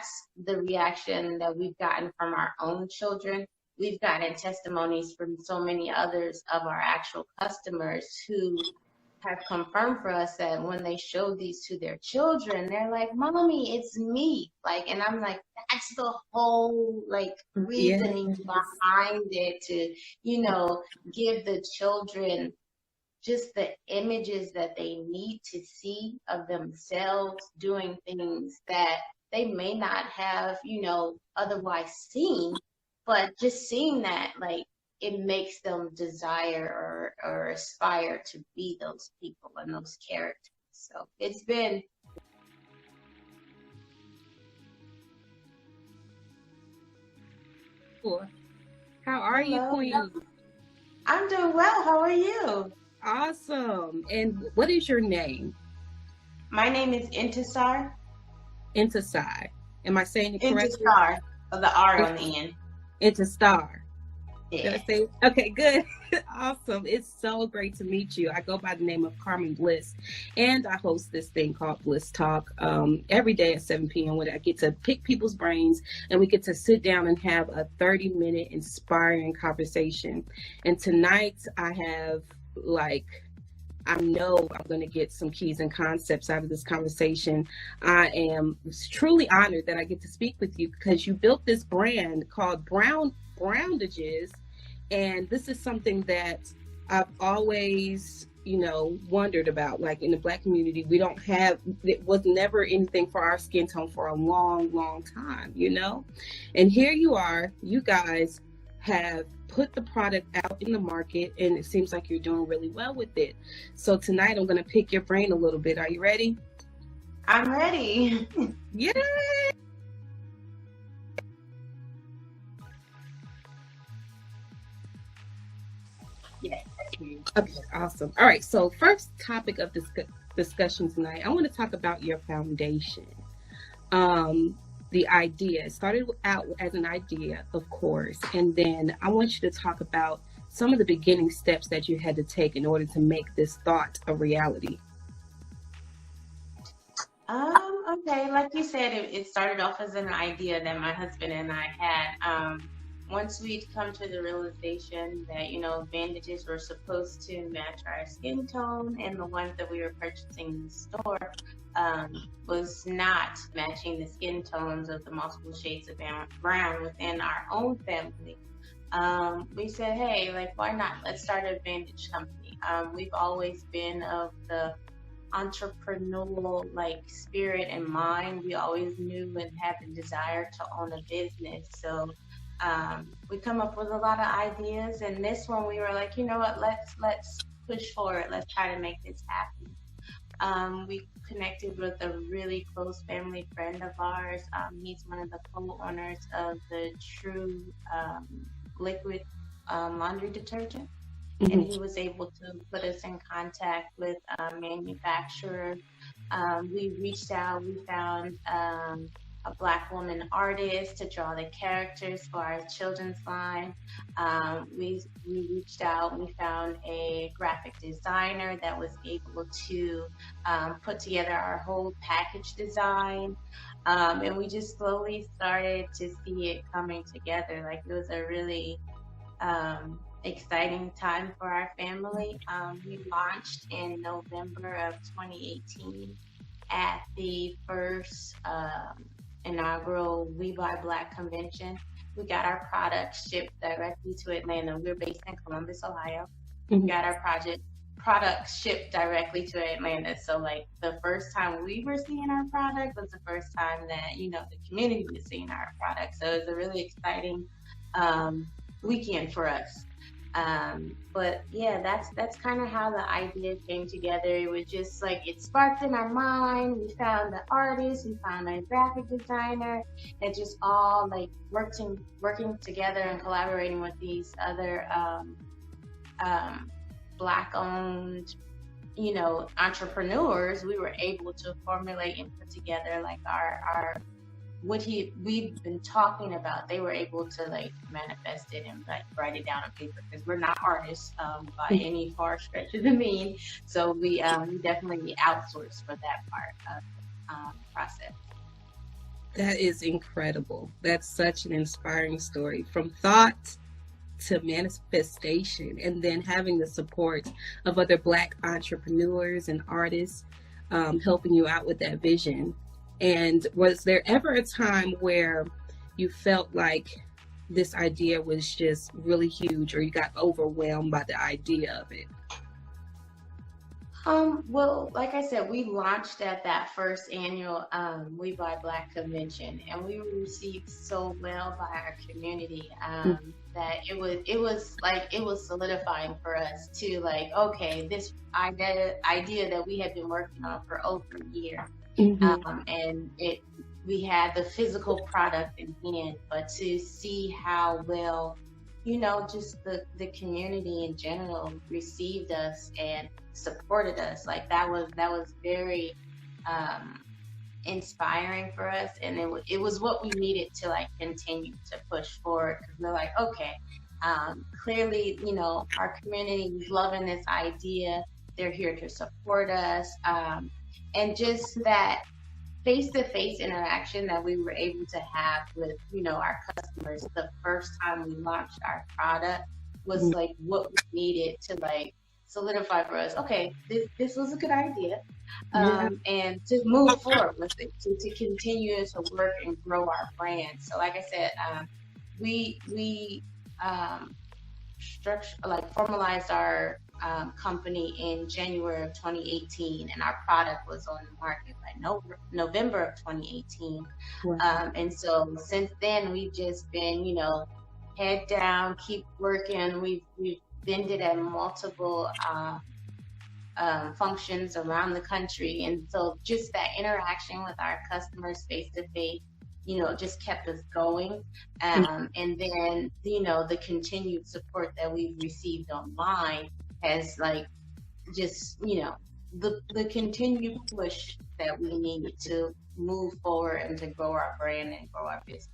that's the reaction that we've gotten from our own children. We've gotten testimonies from so many others of our actual customers who have confirmed for us that when they showed these to their children, they're like, "Mommy, it's me." Like, and I'm like, that's the whole like Yes. reasoning behind it, to, give the children just the images that they need to see of themselves doing things that they may not have, otherwise seen, but just seeing that, like, it makes them desire or aspire to be those people and those characters. So it's been. How are you, Hello. Queen? I'm doing well. How are you? Awesome. And what is your name? My name is Incentar. Incentar. Am I saying it correctly? Incentar, of the R on the end. Incentar. Yeah. Did I say? Okay, good. Awesome. It's so great to meet you. I go by the name of Carmen Bliss, and I host this thing called Bliss Talk every day at 7 p.m. when I get to pick people's brains and we get to sit down and have a 30-minute inspiring conversation. And tonight I have, I know I'm going to get some keys and concepts out of this conversation. I am truly honored that I get to speak with you because you built this brand called Browndages. And this is something that I've always, wondered about. Like, in the Black community, it was never anything for our skin tone for a long, long time, And here you are, you guys have put the product out in the market, and it seems like you're doing really well with it. So tonight I'm going to pick your brain a little bit. Are you ready? I'm ready. Yay! Yes. Okay, awesome. All right, so first topic of discussion tonight, I want to talk about your foundation. The idea, it started out as an idea, of course, and then I want you to talk about some of the beginning steps that you had to take in order to make this thought a reality. Okay, like you said, it started off as an idea that my husband and I had. Once we'd come to the realization that, bandages were supposed to match our skin tone, and the ones that we were purchasing in the store was not matching the skin tones of the multiple shades of brown within our own family, we said, hey, why not? Let's start a bandage company. We've always been of the entrepreneurial spirit and mind. We always knew and had the desire to own a business. So we come up with a lot of ideas, and this one we were like, you know what, let's push forward. Let's try to make this happen. We connected with a really close family friend of ours. He's one of the co-owners of the True liquid laundry detergent. Mm-hmm. And he was able to put us in contact with a manufacturer. We reached out, we found a Black woman artist to draw the characters for our children's line. We reached out, we found a graphic designer that was able to put together our whole package design. And we just slowly started to see it coming together. It was a really exciting time for our family. We launched in November of 2018 at the first inaugural We Buy Black convention. We got our products shipped directly to Atlanta. We're based in Columbus, Ohio. Mm-hmm. We got our products shipped directly to Atlanta. So the first time we were seeing our product was the first time that, the community was seeing our product. So it was a really exciting weekend for us. But yeah, that's kind of how the idea came together. It was just it sparked in our mind. We found the artist, we found a graphic designer, and just all working together and collaborating with these other Black owned, entrepreneurs. We were able to formulate and put together our what we've been talking about. They were able to manifest it and write it down on paper, because we're not artists by any far stretch of the mean. So we definitely outsource for that part of the process. That is incredible. That's such an inspiring story, from thought to manifestation, and then having the support of other Black entrepreneurs and artists, helping you out with that vision. And was there ever a time where you felt like this idea was just really huge, or you got overwhelmed by the idea of it? Well, like I said, we launched at that first annual We Buy Black convention, and we were received so well by our community that it was solidifying for us to like, okay, this idea that we had been working on for over a year, Mm-hmm. and we had the physical product in hand, but to see how well, just the community in general received us and supported us, like that was very um, inspiring for us, and it was what we needed to like continue to push forward. 'Cause we're like, okay, clearly, our community is loving this idea. They're here to support us, and just that face-to-face interaction that we were able to have with our customers the first time we launched our product was like what we needed to like solidify for us, okay, this was a good idea, Yeah. and to move forward with it, to continue to work and grow our brand. So like I said, we um, structure like formalized our company in January of 2018, and our product was on the market by November of 2018. Wow. And so since then, we've just been, head down, keep working. We've vended at multiple functions around the country, and so just that interaction with our customers face to face, just kept us going. And then, the continued support that we've received online has like just, the continued push that we need to move forward and to grow our brand and grow our business.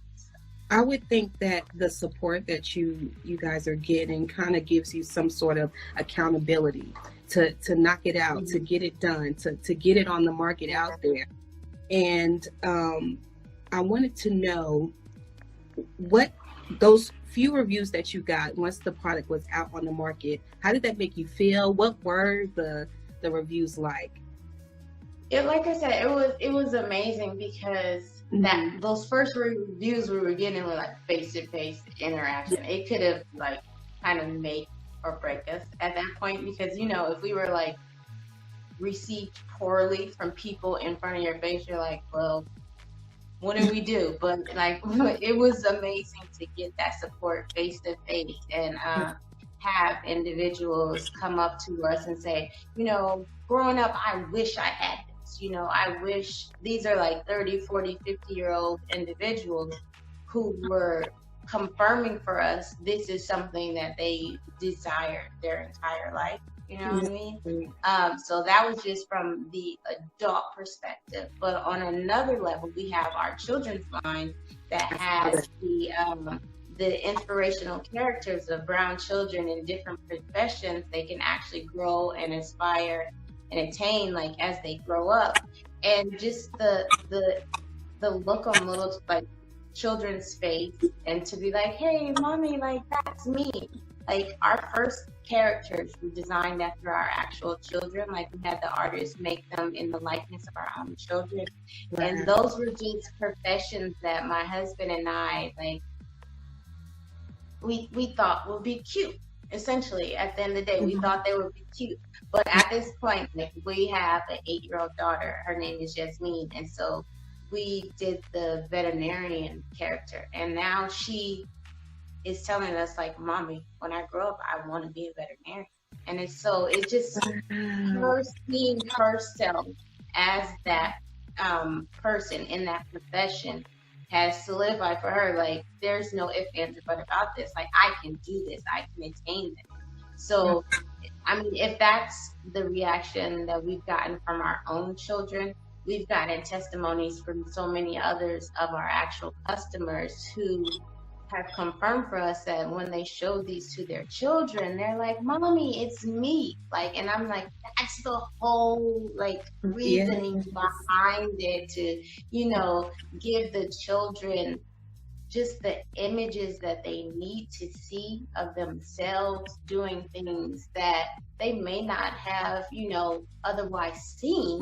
I would think that the support that you guys are getting kind of gives you some sort of accountability to knock it out, to Mhm. get it done, to get it on the market out there. And I wanted to know what those few reviews that you got once the product was out on the market. How did that make you feel? What were the reviews like? Like I said, it was amazing because Mm-hmm. those first reviews we were getting were like face to face interaction. It could have like kind of make or break us at that point, because if we were like received poorly from people in front of your face, you're like, well, what do we do? But like, it was amazing to get that support face to face, and have individuals come up to us and say, growing up, I wish I had this. I wish. These are like 30, 40, 50-year-old individuals who were confirming for us this is something that they desired their entire life. You know what I mean? So that was just from the adult perspective. But on another level, we have our children's line that has the inspirational characters of brown children in different professions. They can actually grow and inspire and attain like as they grow up, and just the look on little like children's face, and to be like, hey, mommy, like that's me. Like our first characters were designed after our actual children. Like we had the artists make them in the likeness of our own children. And Right. those were just professions that my husband and I like we thought would be cute. Essentially, at the end of the day, we Mhm. thought they would be cute. But at this point, like, we have an 8-year-old daughter. Her name is Jasmine, and so we did the veterinarian character, and now she is telling us like, "Mommy, when I grow up, I want to be a veterinarian." And it's just Wow. her seeing herself as that person in that profession has solidified for her, like, there's no ifs, ands, or buts about this. Like, I can do this, I can attain this. So, I mean, if that's the reaction that we've gotten from our own children, we've gotten testimonies from so many others of our actual customers who have confirmed for us that when they show these to their children, they're like, "Mommy, it's me." Like, and I'm like, that's the whole like Yeah. reasoning behind it, to, you know, give the children just the images that they need to see of themselves doing things that they may not have, you know, otherwise seen,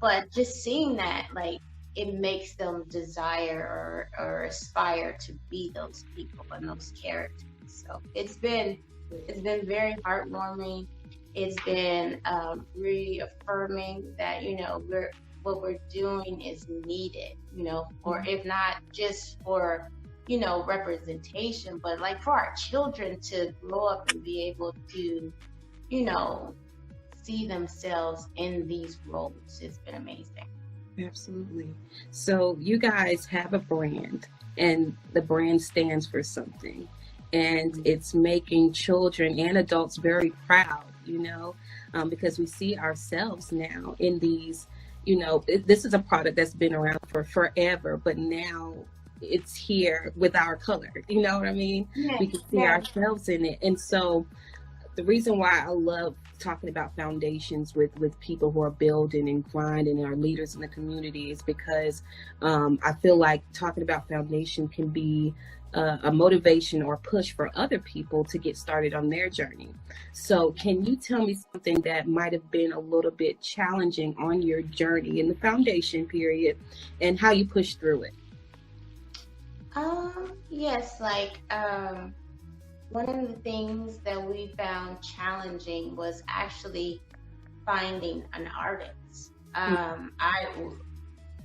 but just seeing that, like, it makes them desire or aspire to be those people and those characters. So it's been very heartwarming. It's been reaffirming that, you know, what we're doing is needed, you know, or if not just for, you know, representation, but like for our children to grow up and be able to, you know, see themselves in these roles. It's been amazing. Absolutely. So you guys have a brand, and the brand stands for something, and it's making children and adults very proud, you know, because we see ourselves now in these, you know, this is a product that's been around for forever, but now it's here with our color, you know what I mean? Yeah, We can see yeah. ourselves in it. And so the reason why I love talking about foundations with people who are building and grinding and are leaders in the community is because I feel like talking about foundation can be a motivation or push for other people to get started on their journey. So can you tell me something that might have been a little bit challenging on your journey in the foundation period and how you pushed through it? Yes, like, one of the things that we found challenging was actually finding an artist.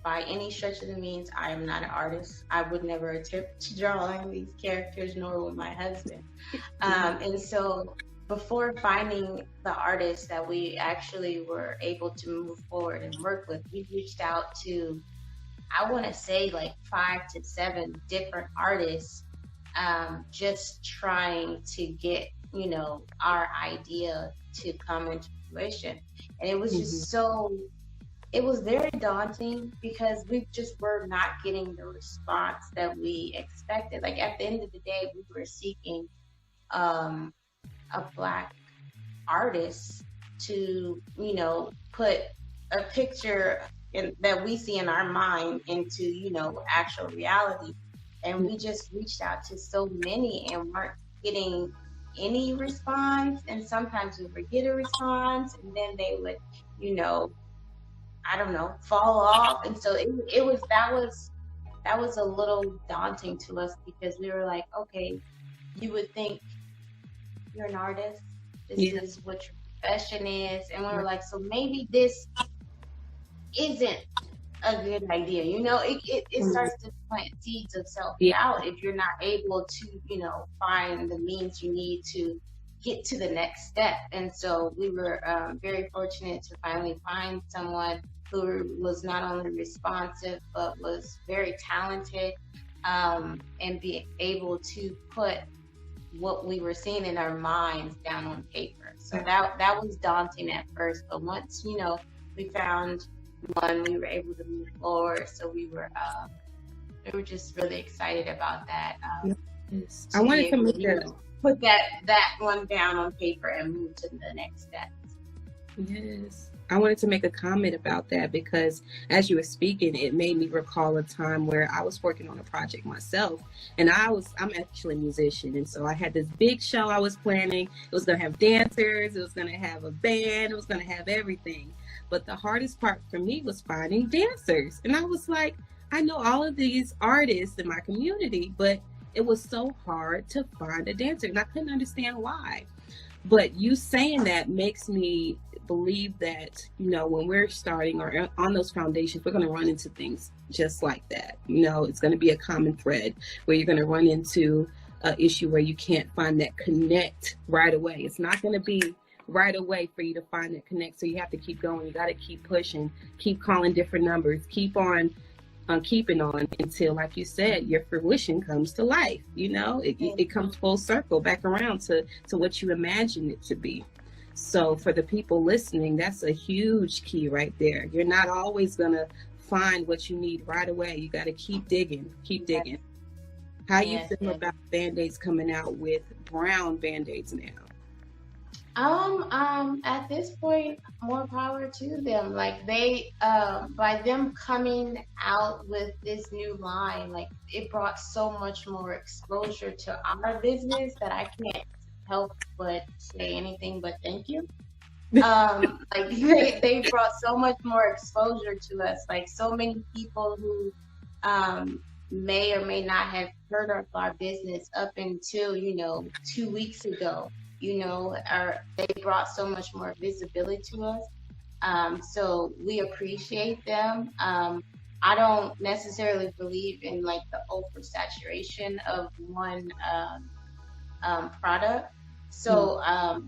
By any stretch of the means, I am not an artist. I would never attempt to draw any of these characters, nor would my husband. And so before finding the artist that we actually were able to move forward and work with, we reached out to, I want to say, like 5 to 7 different artists, just trying to get, you know, our idea to come into fruition. And it was just it was very daunting because we just were not getting the response that we expected. Like at the end of the day, we were seeking a Black artist to, you know, put a picture that we see in our mind into, you know, actual reality. And we just reached out to so many and weren't getting any response. And sometimes we would get a response and then they would, you know, I don't know, fall off. And so that was a little daunting to us because we were like, okay, you would think you're an artist. This is what your profession is. And we were like, so maybe this isn't a good idea. You know, it starts to plant seeds of self-doubt if you're not able to, you know, find the means you need to get to the next step. And so we were very fortunate to finally find someone who was not only responsive, but was very talented, and be able to put what we were seeing in our minds down on paper. So that was daunting at first, but once, you know, we found one, we were able to move forward. So we were just really excited about that. Yes. I wanted to make put that one down on paper and move to the next step. Yes. I wanted to make a comment about that because as you were speaking, it made me recall a time where I was working on a project myself, and I'm actually a musician. And so I had this big show I was planning. It was going to have dancers. It was going to have a band. It was going to have everything. But the hardest part for me was finding dancers. And I was like, I know all of these artists in my community, but it was so hard to find a dancer. And I couldn't understand why. But you saying that makes me believe that, you know, when we're starting or on those foundations, we're going to run into things just like that. You know, it's going to be a common thread where you're going to run into an issue where you can't find that connect right away. It's not going to be right away for you to find that connect. So you have to keep going. You got to keep pushing, keep calling different numbers, keep on keeping on until, like you said, your fruition comes to life. You know, it comes full circle back around to what you imagine it to be. So for the people listening, that's a huge key right there. You're not always going to find what you need right away. You got to keep digging, keep digging. How you Yes, feel yes. about Band-Aids coming out with brown Band-Aids now? At this point, more power to them. Like by them coming out with this new line, like it brought so much more exposure to our business that I can't help but say anything but thank you. Like they brought so much more exposure to us. Like so many people who may or may not have heard of our business up until 2 weeks ago. They brought so much more visibility to us. So we appreciate them. I don't necessarily believe in like the oversaturation of one product. So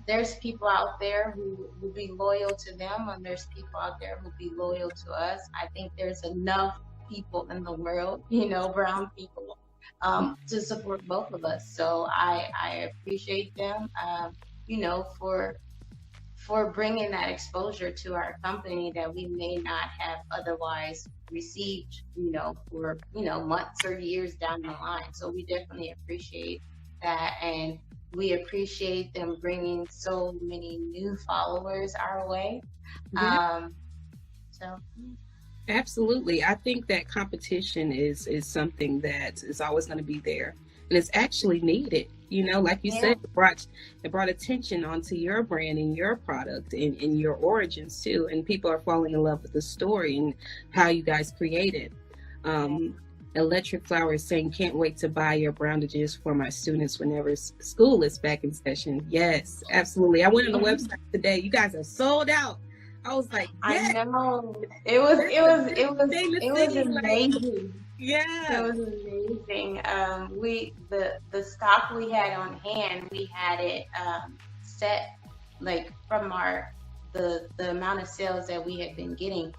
there's people out there who will be loyal to them, and there's people out there who will be loyal to us. I think there's enough people in the world, brown people, to support both of us. So I appreciate them, for bringing that exposure to our company that we may not have otherwise received, for months or years down the line. So we definitely appreciate that, and we appreciate them bringing so many new followers our way. Yeah. So Absolutely. I think that competition is something that is always going to be there, and it's actually needed. Like you yeah, said, it brought attention onto your brand and your product and your origins too, and people are falling in love with the story and how you guys created. Um, Electric Flower is saying, "Can't wait to buy your Browndages for my students whenever school is back in session." Yes, absolutely. I went on the website today. You guys are sold out. I was like, I yes. know it was That's it a was good it was thing to it was see. Like, amazing. It yeah. was amazing. The stock we had on hand, we had it set like from the amount of sales that we had been getting.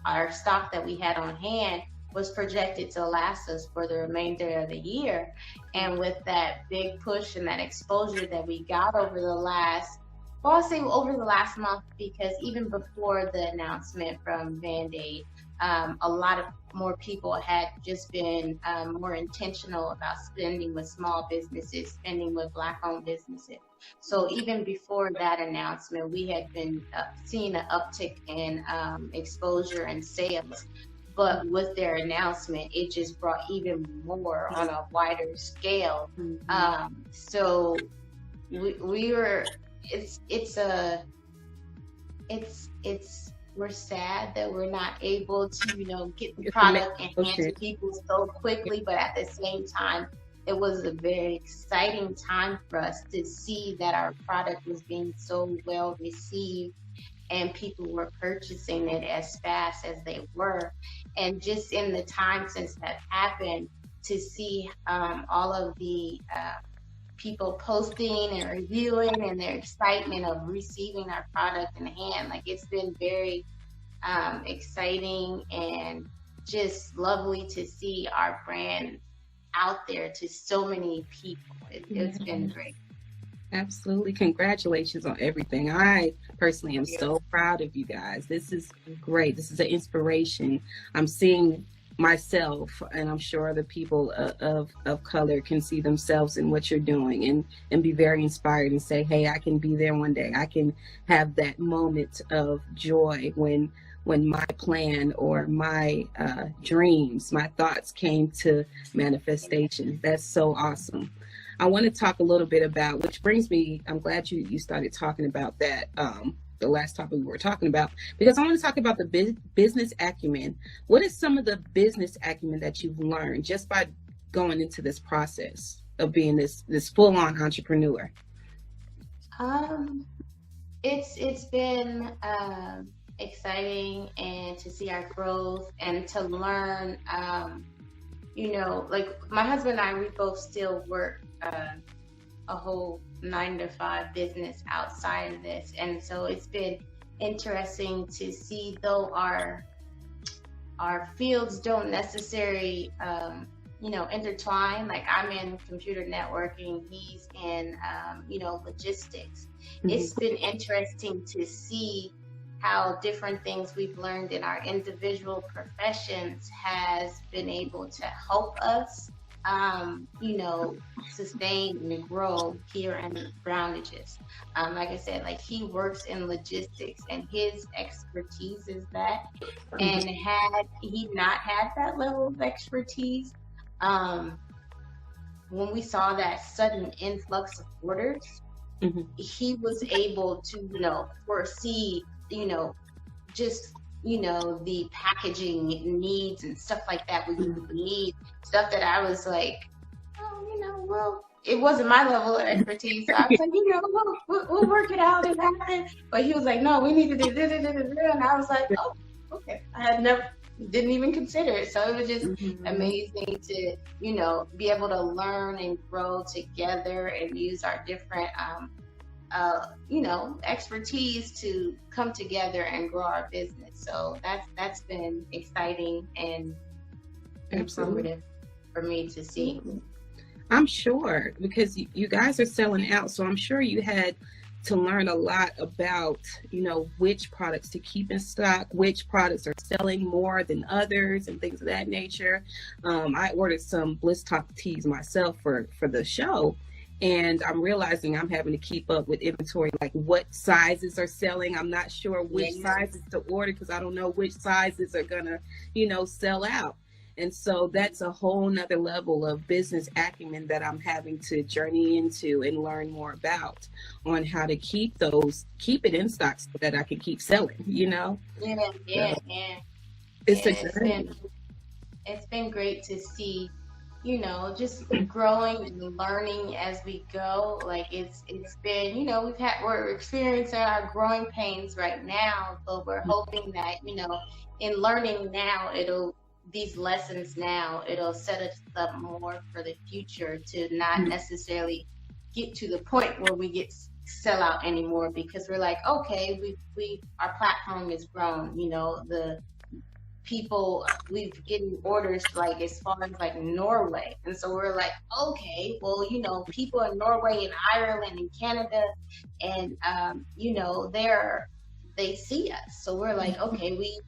Our stock that we had on hand was projected to last us for the remainder of the year. And with that big push and that exposure that we got over the last, well, I'll say over the last month, because even before the announcement from Band-Aid, a lot of more people had just been more intentional about spending with small businesses, spending with Black-owned businesses. So even before that announcement, we had been seeing an uptick in exposure and sales. But with their announcement, it just brought even more on a wider scale. So we were, it's we're sad that we're not able to get the It's product in hand amazing. to people so quickly, but at the same time it was a very exciting time for us to see that our product was being so well received and people were purchasing it as fast as they were. And just in the time since that happened, to see all of the people posting and reviewing and their excitement of receiving our product in hand, like it's been very exciting and just lovely to see our brand out there to so many people. It's been great. Absolutely. Congratulations on everything. I personally am Yeah. so proud of you guys. This is great. This is an inspiration. I'm seeing myself, and I'm sure the people of color can see themselves in what you're doing and be very inspired and say, hey, I can be there one day. I can have that moment of joy when my plan or my dreams, my thoughts came to manifestation. That's so awesome. I want to talk a little bit about, which brings me, I'm glad you started talking about that, the last topic we were talking about, because I want to talk about the business acumen. What is some of the business acumen that you've learned just by going into this process of being this full-on entrepreneur? It's been exciting, and to see our growth and to learn, like my husband and I, we both still work a whole 9 to 5 business outside of this. And so it's been interesting to see, though our fields don't necessarily, intertwine. Like I'm in computer networking, he's in, logistics. Mm-hmm. It's been interesting to see how different things we've learned in our individual professions has been able to help us you know, sustain and grow here in Browndages. Like I said, like he works in logistics and his expertise is that. And had he not had that level of expertise, um, when we saw that sudden influx of orders, Mm-hmm. he was able to, you know, foresee, you know, just, you know, the packaging needs and stuff like that we would need, stuff that I was like, oh, you know, well, it wasn't my level of expertise. So I was like, you know, we'll work it out and happen. But he was like, no, we need to do this, and I was like, oh, okay. I had never, didn't even consider it. So it was just amazing to, you know, be able to learn and grow together and use our different, you know, expertise to come together and grow our business. So that's been exciting and informative for me to see. I'm sure, because you guys are selling out, so I'm sure you had to learn a lot about, you know, which products to keep in stock, which products are selling more than others, and things of that nature. I ordered some Bliss Talk teas myself for the show, and I'm realizing I'm having to keep up with inventory, like what sizes are selling. I'm not sure which sizes to order because I don't know which sizes are gonna, you know, sell out. And so that's a whole nother level of business acumen that I'm having to journey into and learn more about on how to keep it in stock so that I can keep selling, you know? Yeah. It's been great to see, you know, just growing and learning as we go. Like it's been, you know, we're experiencing our growing pains right now, but we're hoping that, you know, in learning now, these lessons now, it'll set us up more for the future to not necessarily get to the point where we get sell out anymore, because we're like, okay, our platform is grown, you know, the people, we've getting orders like as far as like Norway. And so we're like, okay, well, you know, people in Norway and Ireland and Canada and you know, they see us. So we're like, okay, we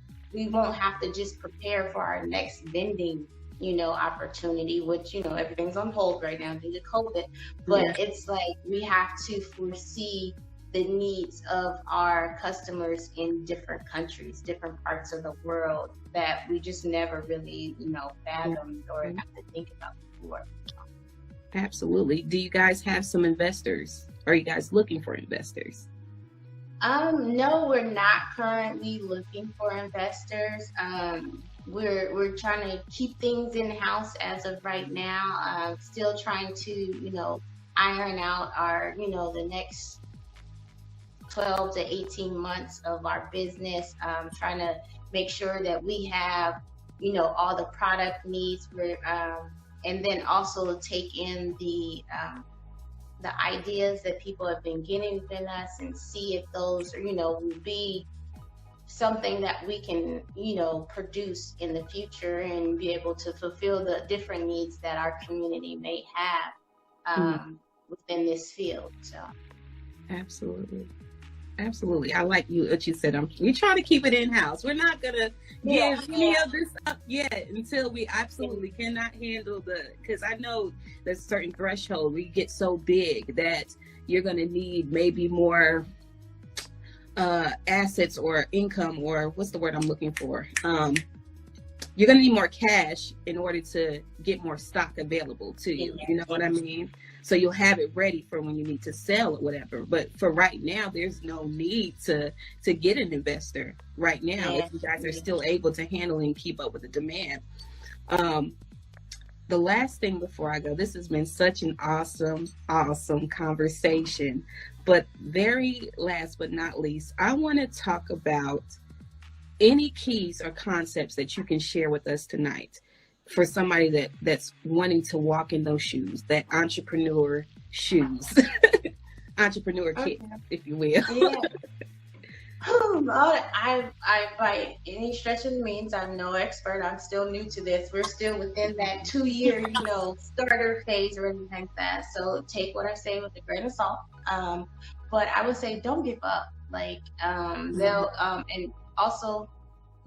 won't have to just prepare for our next vending, you know, opportunity, which, you know, everything's on hold right now due to COVID. But it's like we have to foresee the needs of our customers in different countries, different parts of the world that we just never really, you know, fathomed or have to think about before. Absolutely. Do you guys have some investors? Are you guys looking for investors? No, we're not currently looking for investors. We're trying to keep things in house as of right now. Still trying to, you know, iron out our, you know, the next 12 to 18 months of our business. Trying to make sure that we have, you know, all the product needs. And then also take in the ideas that people have been getting within us and see if those, you know, will be something that we can, you know, produce in the future and be able to fulfill the different needs that our community may have within this field. So Absolutely. I like what you said. We're trying to keep it in-house. We're not going to give any of this up yet until we absolutely cannot handle because I know there's a certain threshold we get so big that you're going to need maybe more assets or income, or what's the word I'm looking for? You're going to need more cash in order to get more stock available to you. You know what I mean? So you'll have it ready for when you need to sell or whatever. But for right now, there's no need to get an investor right now if you guys are still able to handle and keep up with the demand. The last thing before I go, this has been such an awesome conversation. But very last but not least, I want to talk about any keys or concepts that you can share with us tonight for somebody that's wanting to walk in those shoes, that entrepreneur shoes, entrepreneur kit, if you will. I by any stretch of the means, I'm no expert. I'm still new to this. We're still within that 2-year, you know, starter phase or anything like that. So take what I say with a grain of salt. But I would say don't give up. Like they'll and also,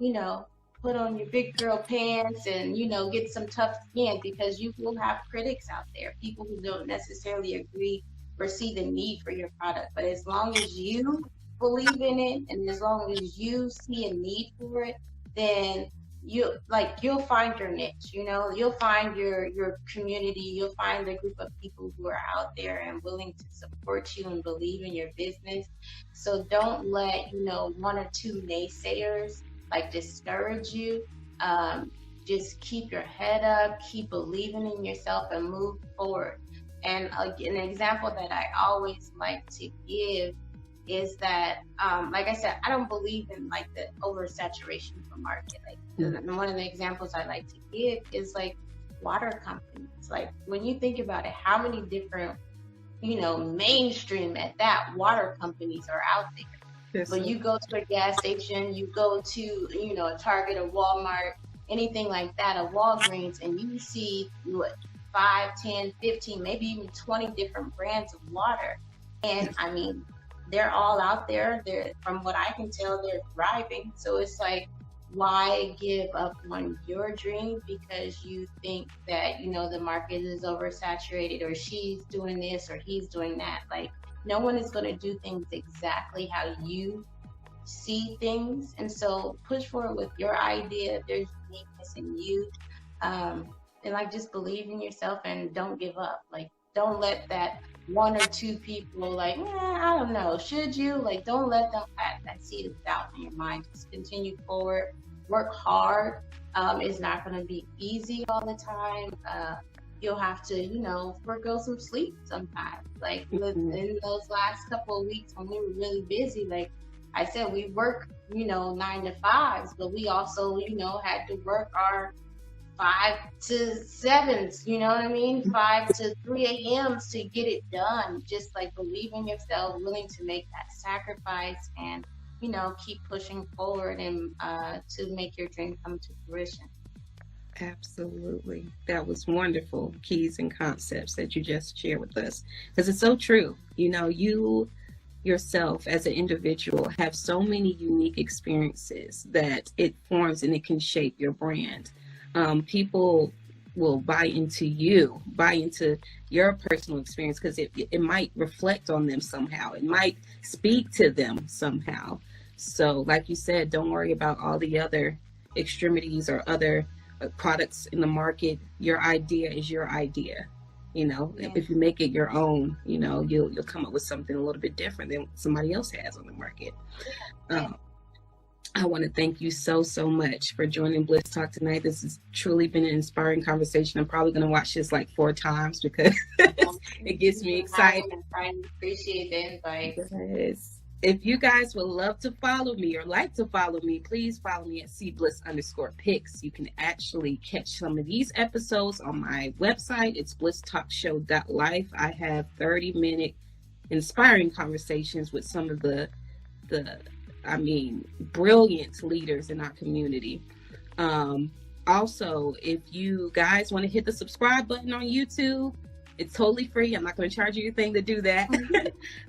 you know, put on your big girl pants and, get some tough skin, because you will have critics out there, people who don't necessarily agree or see the need for your product. But as long as you believe in it and as long as you see a need for it, then you'll find your niche. You'll find your community. You'll find the group of people who are out there and willing to support you and believe in your business. So don't let one or two naysayers discourage you. Just keep your head up, keep believing in yourself, and move forward. And an example that I always like to give is that, like I said, I don't believe in the oversaturation of the market. One of the examples I like to give is water companies. When you think about it, how many different, mainstream at that, water companies are out there. Yes, but you go to a gas station, you go to, a Target, a Walmart, anything like that, a Walgreens, and you see 5, 10, 15, maybe even 20 different brands of water. And I mean, they're all out there. From what I can tell, they're thriving. So it's why give up on your dream because you think that, the market is oversaturated, or she's doing this or he's doing that? No one is going to do things exactly how you see things. And so push forward with your idea. There's uniqueness in you. And just believe in yourself and don't give up. Don't let that one or two people I don't know, should you? Don't let them plant that seed of doubt in your mind. Just continue forward, work hard. It's not going to be easy all the time. You'll have to, forego some sleep sometimes. In those last couple of weeks when we were really busy, I said, we work, 9 to 5s, but we also, had to work our 5 to 7s, you know what I mean? 5 to 3 a.m.s to get it done. Just believe in yourself, willing to make that sacrifice, and keep pushing forward and to make your dream come to fruition. Absolutely. That was wonderful keys and concepts that you just shared with us, because it's so true. You yourself as an individual have so many unique experiences that it forms and it can shape your brand. People will buy into your personal experience because it might reflect on them somehow. It might speak to them somehow. So like you said, don't worry about all the other extremities or other products in the market. Your idea is your idea. If you make it your own, you'll come up with something a little bit different than somebody else has on the market. I want to thank you so much for joining Bliss Talk tonight. This has truly been an inspiring conversation. I'm probably going to watch this 4 times because it gets me excited. I appreciate the invite. Yes. If you guys would love to follow me or like to follow me, please follow me at cbliss_pics. You can actually catch some of these episodes on my website. It's blisstalkshow.life. I have 30-minute inspiring conversations with some of the brilliant leaders in our community. Also, if you guys want to hit the subscribe button on YouTube, it's totally free. I'm not going to charge you anything to do that.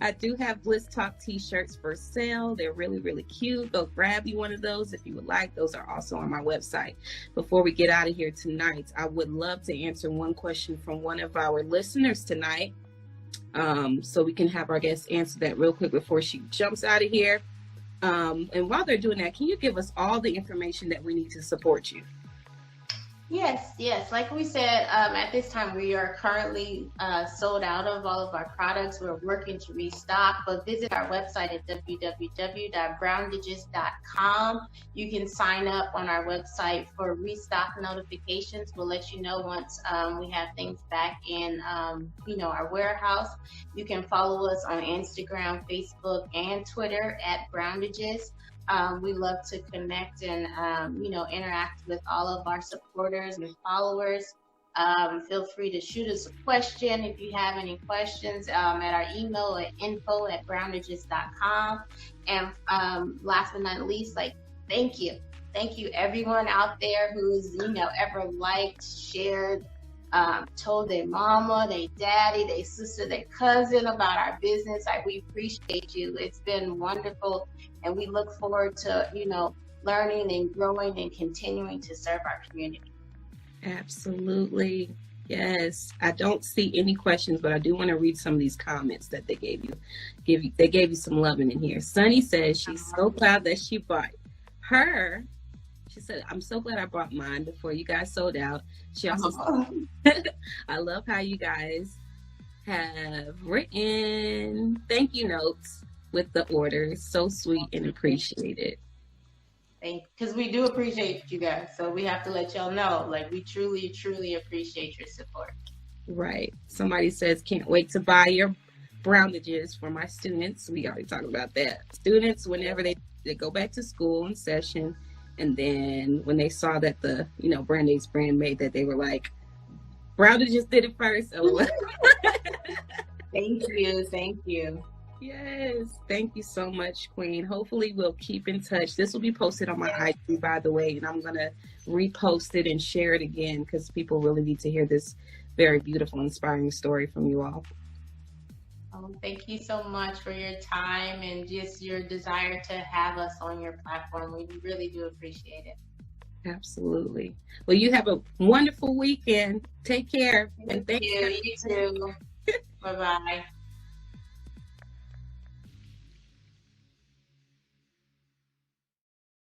I do have Bliss Talk t-shirts for sale. They're really, really cute. Go grab you one of those if you would like. Those are also on my website. Before we get out of here tonight, I would love to answer one question from one of our listeners tonight. So we can have our guest answer that real quick before she jumps out of here. And while they're doing that, can you give us all the information that we need to support you? Yes. Like we said, at this time, we are currently sold out of all of our products. We're working to restock, but visit our website at www.browndages.com. You can sign up on our website for restock notifications. We'll let you know once we have things back in, our warehouse. You can follow us on Instagram, Facebook, and Twitter at Browndages. We love to connect and, interact with all of our supporters and followers. Feel free to shoot us a question if you have any questions at our email at info@browndages.com. And last but not least, thank you. Thank you, everyone out there who's, ever liked, shared, told their mama, their daddy, their sister, their cousin about our business. We appreciate you. It's been wonderful. And we look forward to, learning and growing and continuing to serve our community. Absolutely. Yes. I don't see any questions, but I do want to read some of these comments that they gave you. They gave you some loving in here. Sunny says she's so glad that she bought her. She said, I'm so glad I bought mine before you guys sold out. She also said, I love how you guys have written thank you notes with the orders. So sweet and appreciated. Because we do appreciate you guys. So we have to let y'all know, like, we truly, truly appreciate your support. Right. Somebody says, can't wait to buy your Browndages for my students. We already talked about that. Students, whenever they go back to school in session, and then when they saw that the, Browndages brand made that, they were like, Browndages did it first. Oh. Thank you. Thank you. Yes. Thank you so much, Queen. Hopefully we'll keep in touch. This will be posted on my IG, by the way, and I'm going to repost it and share it again because people really need to hear this very beautiful, inspiring story from you all. Thank you so much for your time and just your desire to have us on your platform. We really do appreciate it. Absolutely. Well, you have a wonderful weekend. Take care. Thank you. You too. Bye-bye.